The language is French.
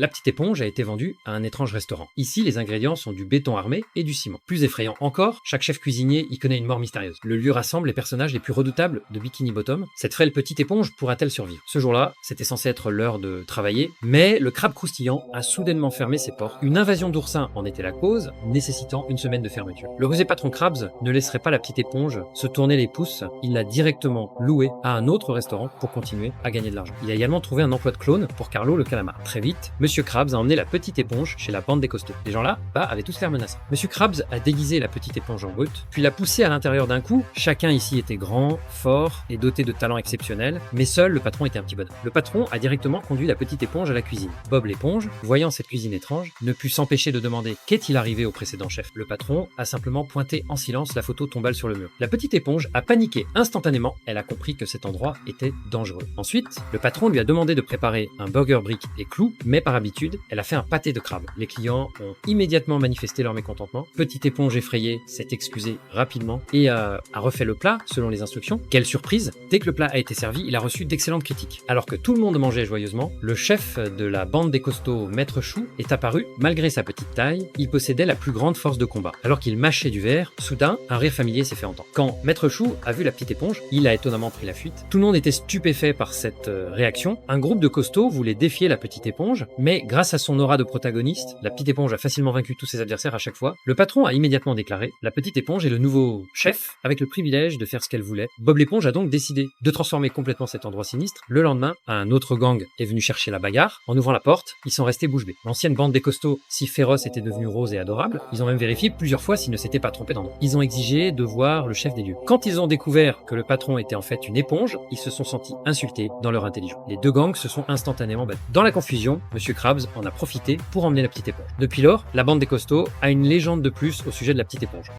La petite éponge a été vendue à un étrange restaurant. Ici, les ingrédients sont du béton armé et du ciment. Plus effrayant encore, chaque chef cuisinier y connaît une mort mystérieuse. Le lieu rassemble les personnages les plus redoutables de Bikini Bottom. Cette frêle petite éponge pourra-t-elle survivre? Ce jour-là, c'était censé être l'heure de travailler, mais le crabe croustillant a soudainement fermé ses portes. Une invasion d'oursins en était la cause, nécessitant une semaine de fermeture. Le rusé patron Krabs ne laisserait pas la petite éponge se tourner les pouces. Il l'a directement loué à un autre restaurant pour continuer à gagner de l'argent. Il a également trouvé un emploi de clone pour Carlo le calamar. Très vite, Monsieur Krabs a emmené la petite éponge chez la bande des costauds. Les gens là, avaient tous l'air menaçants. Monsieur Krabs a déguisé la petite éponge en brute, puis l'a poussée à l'intérieur d'un coup. Chacun ici était grand, fort et doté de talents exceptionnels, mais seul le patron était un petit bonhomme. Le patron a directement conduit la petite éponge à la cuisine. Bob l'éponge, voyant cette cuisine étrange, ne put s'empêcher de demander qu'est-il arrivé au précédent chef. Le patron a simplement pointé en silence la photo tombale sur le mur. La petite éponge a paniqué instantanément, elle a compris que cet endroit était dangereux. Ensuite, le patron lui a demandé de préparer un burger brick et clous, mais par habitude, elle a fait un pâté de crabe. Les clients ont immédiatement manifesté leur mécontentement. Petite éponge effrayée s'est excusée rapidement et a refait le plat selon les instructions. Quelle surprise! Dès que le plat a été servi, il a reçu d'excellentes critiques. Alors que tout le monde mangeait joyeusement, le chef de la bande des costauds, Maître Chou, est apparu. Malgré sa petite taille, il possédait la plus grande force de combat. Alors qu'il mâchait du verre, soudain, un rire familier s'est fait entendre. Quand Maître Chou a vu la petite éponge, il a étonnamment pris la fuite. Tout le monde était stupéfait par cette réaction. Un groupe de costauds voulait défier la petite éponge, mais grâce à son aura de protagoniste, la petite éponge a facilement vaincu tous ses adversaires à chaque fois. Le patron a immédiatement déclaré: la petite éponge est le nouveau chef, avec le privilège de faire ce qu'elle voulait. Bob l'éponge a donc décidé de transformer complètement cet endroit sinistre. Le lendemain, un autre gang est venu chercher la bagarre. En ouvrant la porte, ils sont restés bouche bée. L'ancienne bande des costauds, si féroce, était devenue rose et adorable. Ils ont même vérifié plusieurs fois s'ils ne s'étaient pas trompés d'endroit. Ils ont exigé de voir le chef des lieux. Quand ils ont découvert que le patron était en fait une éponge, ils se sont sentis insultés dans leur intelligence. Les deux gangs se sont instantanément battus. Dans la confusion, Monsieur Krabs en a profité pour emmener la petite éponge. Depuis lors, la bande des costauds a une légende de plus au sujet de la petite éponge.